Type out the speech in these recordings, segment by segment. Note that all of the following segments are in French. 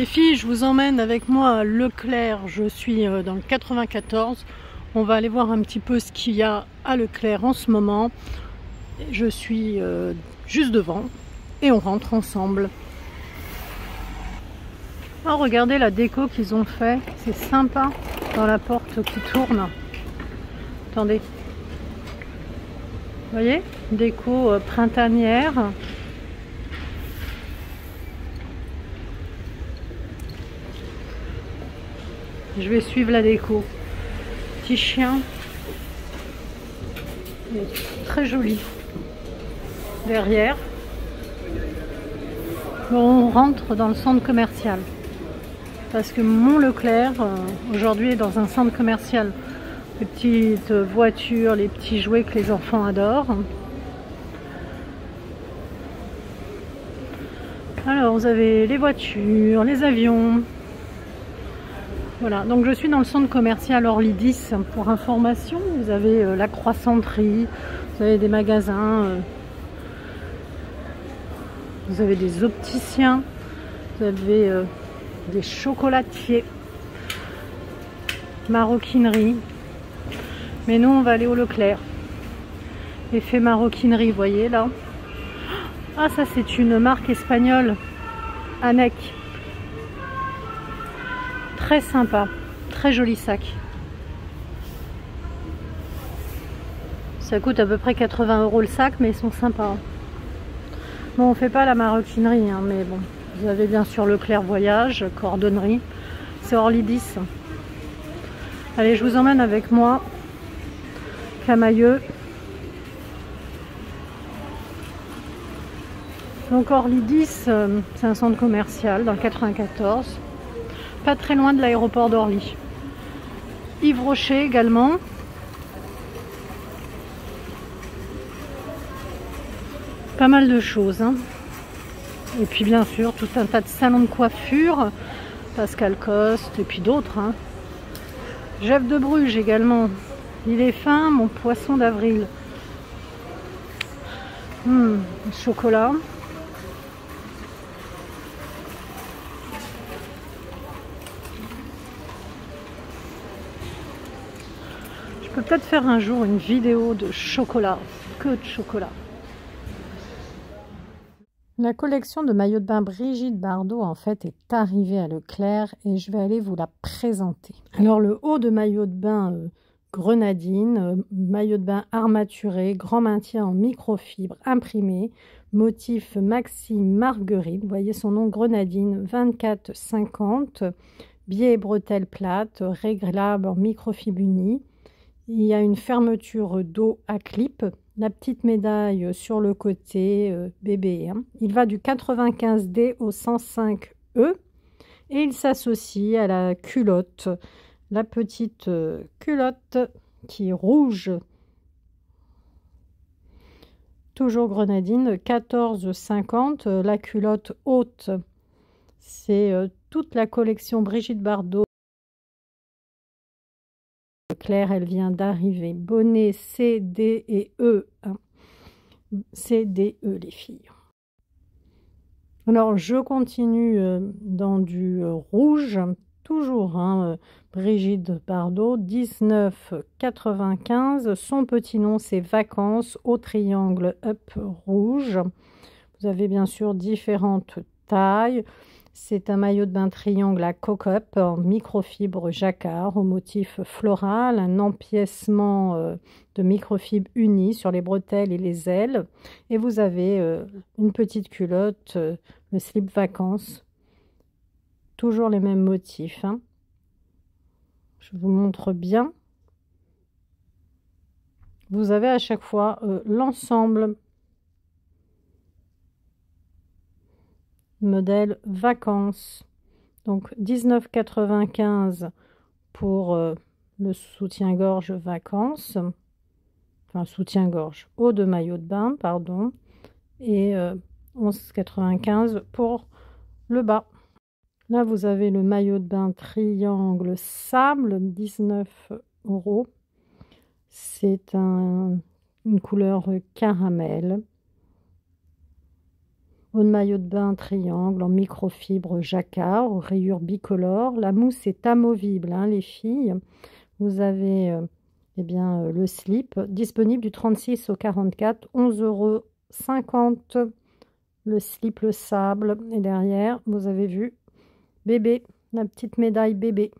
Les filles, je vous emmène avec moi à Leclerc. Je suis dans le 94. On va aller voir un petit peu ce qu'il y a à Leclerc en ce moment. Je suis juste devant et on rentre ensemble. Oh, regardez la déco qu'ils ont fait. C'est sympa dans la porte qui tourne. Attendez. Vous voyez? Déco printanière. Je vais suivre la déco. Petit chien. Il est très joli. Derrière. Bon, on rentre dans le centre commercial. Parce que mon Leclerc, aujourd'hui, est dans un centre commercial. Les petites voitures, les petits jouets que les enfants adorent. Alors, vous avez les voitures, les avions. Voilà, donc je suis dans le centre commercial Orly 10 pour information. Vous avez la croissanterie, vous avez des magasins, vous avez des opticiens, vous avez des chocolatiers, maroquinerie. Mais nous, on va aller au Leclerc. Effet maroquinerie, vous voyez là. Ah, ça c'est une marque espagnole, Anec. Très sympa, très joli sac. Ça coûte à peu près 80 € le sac, mais ils sont sympas. Bon, on fait pas la maroquinerie, hein, mais bon. Vous avez bien sûr Leclerc Voyage, cordonnerie. C'est Orly 10. Allez, je vous emmène avec moi. Camailleux. Donc Orly 10, c'est un centre commercial dans le 94. Pas très loin de l'aéroport d'Orly. Yves Rocher également. Pas mal de choses. Hein. Et puis bien sûr, tout un tas de salons de coiffure. Pascal Coste et puis d'autres. Hein. Jeff de Bruges également. Il est fin, mon poisson d'avril. Chocolat. Je peux peut-être faire un jour une vidéo de chocolat, que de chocolat. La collection de maillots de bain Brigitte Bardot en fait est arrivée à Leclerc et je vais aller vous la présenter. Alors le haut de maillot de bain grenadine, maillot de bain armaturé, grand maintien en microfibre imprimé, motif Maxi Marguerite, vous voyez son nom grenadine, 24,50, biais et bretelles plates, réglable en microfibre unie. Il y a une fermeture dos à clip, la petite médaille sur le côté bébé. Hein. Il va du 95D au 105E et il s'associe à la culotte, la petite culotte qui est rouge, toujours grenadine, 14,50. La culotte haute, c'est toute la collection Brigitte Bardot. Claire, elle vient d'arriver. Bonnet C, D et E. Hein. C, D, E, les filles. Alors, je continue dans du rouge. Toujours, hein, Brigitte Bardot, 19,95. Son petit nom, c'est Vacances au triangle up rouge. Vous avez bien sûr différentes tailles. C'est un maillot de bain triangle à coque-up en microfibre jacquard au motif floral, un empiècement de microfibre uni sur les bretelles et les ailes. Et vous avez une petite culotte, le slip vacances. Toujours les mêmes motifs. Hein. Je vous montre bien. Vous avez à chaque fois l'ensemble. Modèle vacances. Donc 19,95 pour le soutien-gorge vacances. Enfin, soutien-gorge haut de maillot de bain, pardon. Et 11,95 pour le bas. Là, vous avez le maillot de bain triangle sable, 19 €. C'est une couleur caramel. Haut de maillot de bain triangle en microfibre jacquard, aux rayures bicolores. La mousse est amovible, hein, les filles. Vous avez eh bien, le slip disponible du 36 au 44, 11,50 €. Le slip, le sable. Et derrière, vous avez vu bébé, la petite médaille bébé.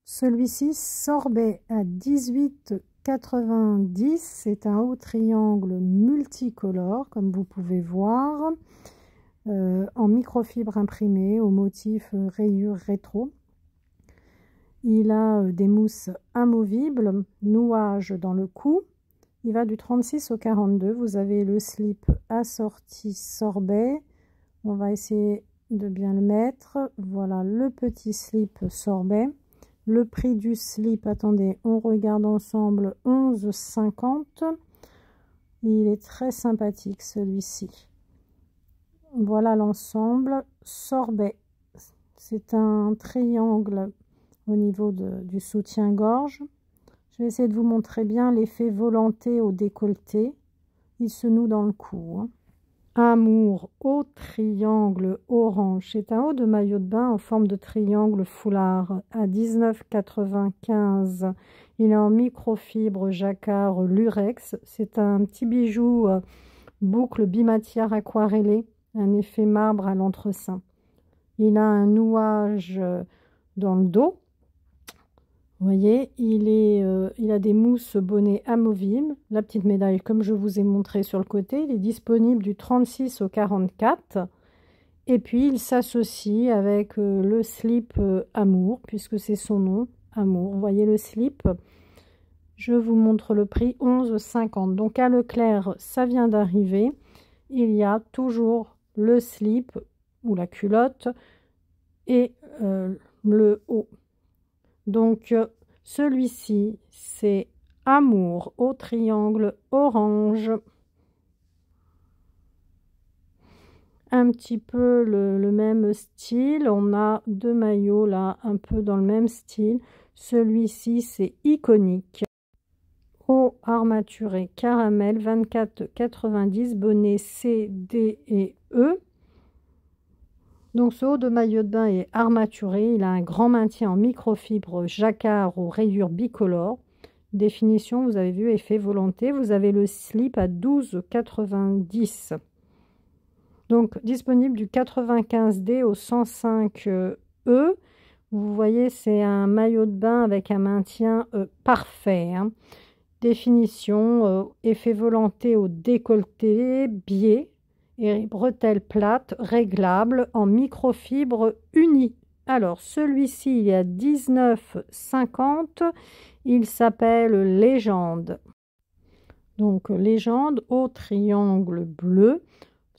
Celui-ci sorbet à 18,90 €. C'est un haut triangle multicolore, comme vous pouvez voir, en microfibre imprimée au motif rayures rétro. Il a des mousses amovibles, nouages dans le cou. Il va du 36 au 42. Vous avez le slip assorti sorbet. On va essayer de bien le mettre. Voilà le petit slip sorbet. Le prix du slip, attendez, on regarde ensemble, 11,50 €. Il est très sympathique celui-ci. Voilà l'ensemble sorbet. C'est un triangle au niveau du soutien-gorge. Je vais essayer de vous montrer bien l'effet volanté au décolleté. Il se noue dans le cou, hein. Amour au triangle orange. C'est un haut de maillot de bain en forme de triangle foulard à 19,95 €. Il est en microfibre jacquard lurex. C'est un petit bijou boucle bimatière aquarellée, un effet marbre à l'entresein. Il a un nouage dans le dos. Vous voyez, il a des mousses bonnet amovibles. La petite médaille, comme je vous ai montré sur le côté, il est disponible du 36 au 44. Et puis, il s'associe avec le slip Amour, puisque c'est son nom, Amour. Vous voyez le slip. Je vous montre le prix, 11,50 €. Donc, à Leclerc, ça vient d'arriver. Il y a toujours le slip ou la culotte et le haut. Donc, celui-ci, c'est Amour au triangle orange. Un petit peu le même style. On a deux maillots là, un peu dans le même style. Celui-ci, c'est iconique. Haut armaturé caramel, 24,90 €, bonnet C, D et E. Donc ce haut de maillot de bain est armaturé, il a un grand maintien en microfibre jacquard aux rayures bicolores. Définition, vous avez vu, effet volanté. Vous avez le slip à 12,90 €. Donc disponible du 95D au 105E. Vous voyez, c'est un maillot de bain avec un maintien parfait, hein. Définition, effet volanté au décolleté, biais et bretelles plates réglables en microfibre unie. Alors celui-ci, il est à 19,50 €. Il s'appelle Légende. Donc Légende au triangle bleu.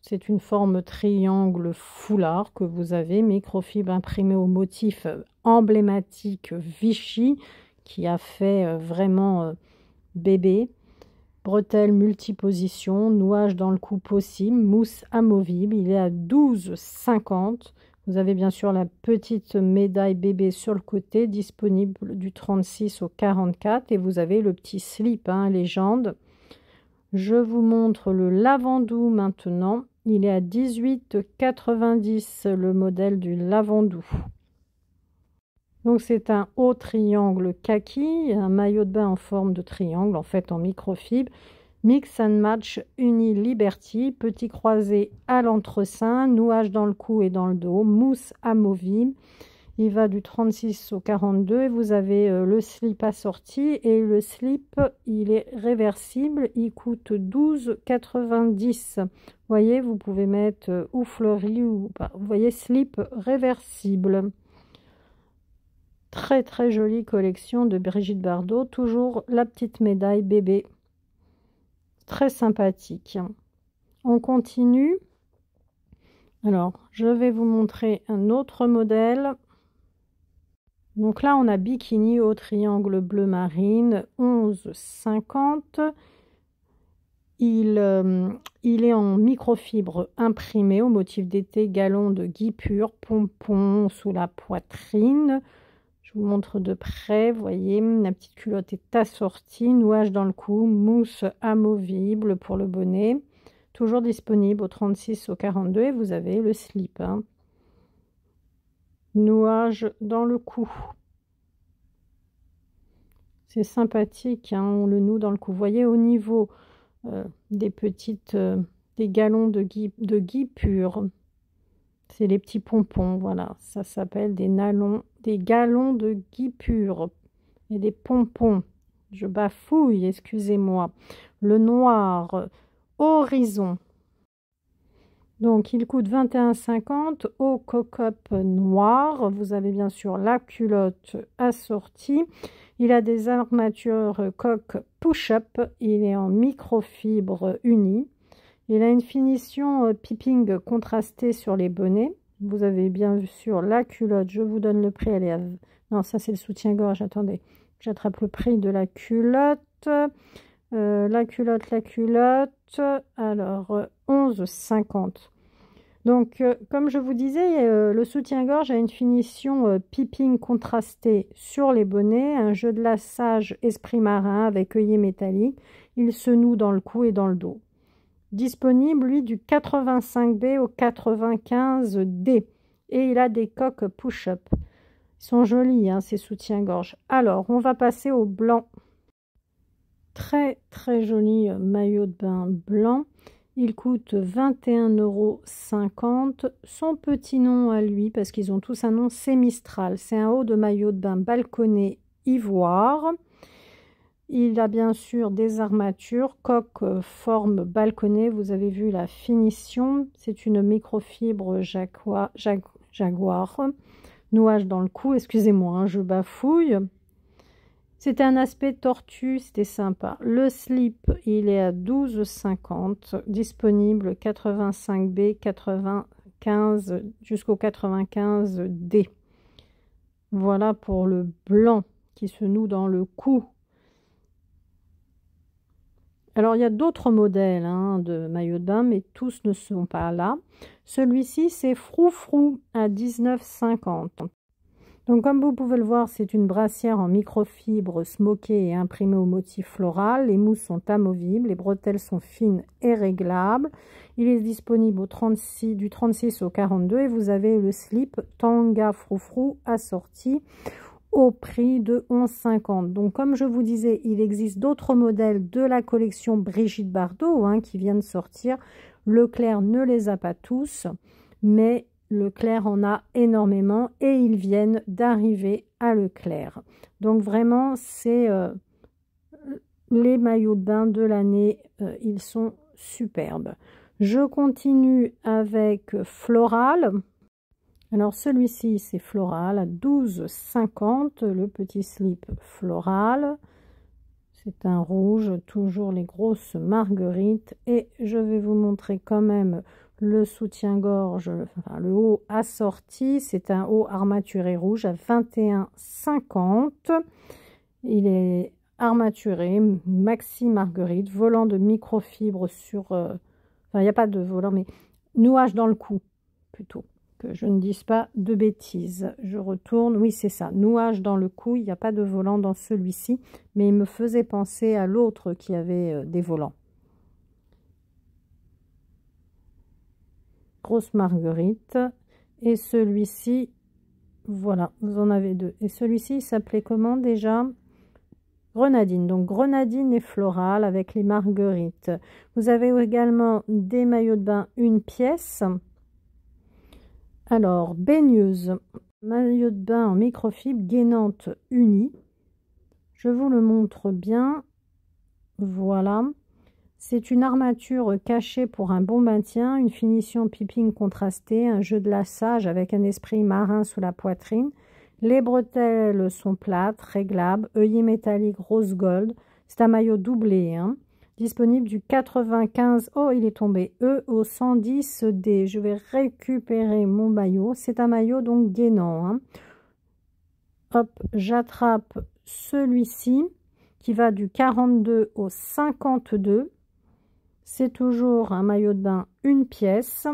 C'est une forme triangle foulard que vous avez, microfibre imprimée au motif emblématique Vichy qui a fait vraiment bébé. Bretelles multiposition, nouage dans le cou possible, mousse amovible. Il est à 12,50 €. Vous avez bien sûr la petite médaille bébé sur le côté, disponible du 36 au 44. Et vous avez le petit slip, hein, Légende. Je vous montre le lavandou maintenant. Il est à 18,90 € le modèle du lavandou. Donc c'est un haut triangle kaki, un maillot de bain en forme de triangle, en fait en microfibre. Mix and Match Uni Liberty, petit croisé à l'entresein, nouage dans le cou et dans le dos, mousse amovible. Il va du 36 au 42 et vous avez le slip assorti et le slip, il est réversible, il coûte 12,90 €. Vous voyez, vous pouvez mettre ou fleuri ou pas. Vous voyez, slip réversible. Très très jolie collection de Brigitte Bardot, toujours la petite médaille bébé. Très sympathique. On continue. Alors, je vais vous montrer un autre modèle. Donc là, on a bikini au triangle bleu marine, 11,50 €. Il est en microfibre imprimé au motif d'été, galon de guipure, pompon sous la poitrine. Je vous montre de près, vous voyez, la petite culotte est assortie, nouage dans le cou, mousse amovible pour le bonnet. Toujours disponible au 36 au 42 et vous avez le slip. Hein. Nouage dans le cou. C'est sympathique, hein, on le noue dans le cou. Vous voyez au niveau des petites, des galons de gui pur. C'est les petits pompons, voilà. Ça s'appelle des galons de gui pur. Et des pompons. Je bafouille, excusez-moi. Le noir, horizon. Donc, il coûte 21,50 au cock-up noir. Vous avez bien sûr la culotte assortie. Il a des armatures coque push-up. Il est en microfibre uni. Il a une finition piping contrastée sur les bonnets. Vous avez bien sûr la culotte. Je vous donne le prix. Elle est à... Non, ça c'est le soutien-gorge. Attendez, j'attrape le prix de la culotte. La culotte. Alors, 11,50. Donc, comme je vous disais, le soutien-gorge a une finition piping contrastée sur les bonnets, un jeu de lassage esprit marin avec œillet métallique. Il se noue dans le cou et dans le dos. Disponible, lui, du 85B au 95D. Et il a des coques push-up. Ils sont jolis, hein, ces soutiens-gorge. Alors, on va passer au blanc. Très, très joli maillot de bain blanc. Il coûte 21,50 €. Son petit nom à lui, parce qu'ils ont tous un nom, c'est Mistral. C'est un haut de maillot de bain balconné ivoire. Il a bien sûr des armatures, coque forme balconnée. Vous avez vu la finition. C'est une microfibre jaguar. Nouage dans le cou, excusez-moi, hein, je bafouille. C'était un aspect tortue, c'était sympa. Le slip, il est à 12,50, disponible 85B, 95 jusqu'au 95D. Voilà pour le blanc qui se noue dans le cou. Alors, il y a d'autres modèles hein, de maillot de bain, mais tous ne sont pas là. Celui-ci, c'est Froufrou à 19,50. Donc, comme vous pouvez le voir, c'est une brassière en microfibre smokée et imprimée au motif floral. Les mousses sont amovibles, les bretelles sont fines et réglables. Il est disponible du 36 au 42 et vous avez le slip Tanga Froufrou assorti au prix de 11,50. Donc, comme je vous disais, il existe d'autres modèles de la collection Brigitte Bardot hein, qui viennent de sortir. Leclerc ne les a pas tous, mais Leclerc en a énormément et ils viennent d'arriver à Leclerc. Donc vraiment, c'est les maillots de bain de l'année, ils sont superbes. Je continue avec Floral. Alors celui-ci, c'est Floral à 12,50, le petit slip Floral. C'est un rouge, toujours les grosses marguerites. Et je vais vous montrer quand même le soutien-gorge, enfin, le haut assorti. C'est un haut armaturé rouge à 21,50. Il est armaturé, maxi marguerite, volant de microfibre sur... enfin, il n'y a pas de volant, mais nouage dans le cou, plutôt. Que je ne dise pas de bêtises. Je retourne, oui c'est ça, nouage dans le cou, il n'y a pas de volant dans celui-ci, mais il me faisait penser à l'autre qui avait des volants. Grosse marguerite, et celui-ci, voilà, vous en avez deux. Et celui-ci, il s'appelait comment déjà? Grenadine, donc grenadine et floral avec les marguerites. Vous avez également des maillots de bain une pièce. Alors, baigneuse, maillot de bain en microfibre gainante unie. Je vous le montre bien. Voilà. C'est une armature cachée pour un bon maintien, une finition piping contrastée, un jeu de lassage avec un esprit marin sous la poitrine. Les bretelles sont plates, réglables, œillet métallique rose gold. C'est un maillot doublé, hein. Disponible du 95, oh il est tombé, E au 110D. Je vais récupérer mon maillot. C'est un maillot donc gainant. Hein. Hop, j'attrape celui-ci qui va du 42 au 52. C'est toujours un maillot de bain une pièce.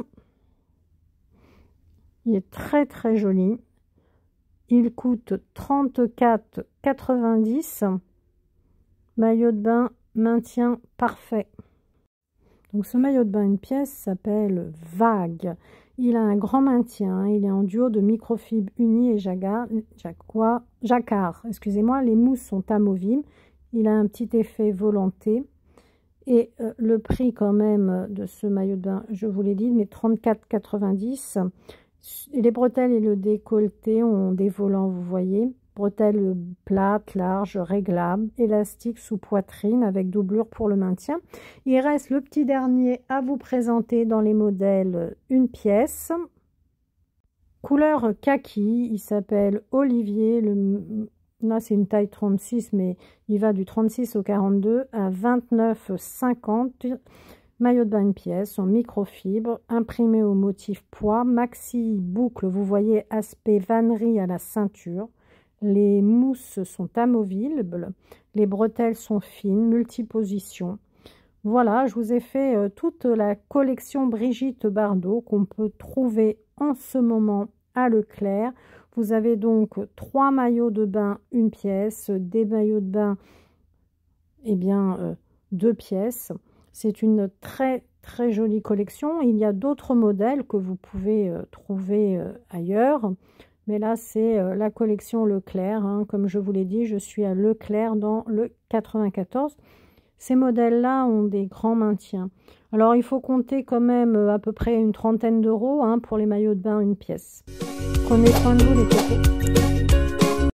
Il est très très joli. Il coûte 34,90 €. Maillot de bain maintien parfait. Donc ce maillot de bain une pièce s'appelle Vague. Il a un grand maintien, il est en duo de microfibre uni et jacquard. Excusez-moi, les mousses sont amovibles. Il a un petit effet volanté. Et le prix quand même de ce maillot de bain, je vous l'ai dit, mais 34,90 €. Les bretelles et le décolleté ont des volants, vous voyez. Bretelles plates, larges, réglables, élastiques sous poitrine avec doublure pour le maintien. Il reste le petit dernier à vous présenter dans les modèles une pièce. Couleur kaki, il s'appelle Olivier. Là, c'est une taille 36, mais il va du 36 au 42 à 29,50 €. Maillot de bain une pièce en microfibre, imprimé au motif pois, maxi boucle, vous voyez, aspect vannerie à la ceinture. Les mousses sont amovibles, les bretelles sont fines, multiposition. Voilà, je vous ai fait toute la collection Brigitte Bardot qu'on peut trouver en ce moment à Leclerc. Vous avez donc 3 maillots de bain, une pièce, des maillots de bain, eh bien, 2 pièces. C'est une très très jolie collection. Il y a d'autres modèles que vous pouvez trouver ailleurs. Mais là, c'est la collection Leclerc. Hein. Comme je vous l'ai dit, je suis à Leclerc dans le 94. Ces modèles-là ont des grands maintiens. Alors, il faut compter quand même à peu près une trentaine d'euros hein, pour les maillots de bain une pièce. Prenez soin de vous les cocos.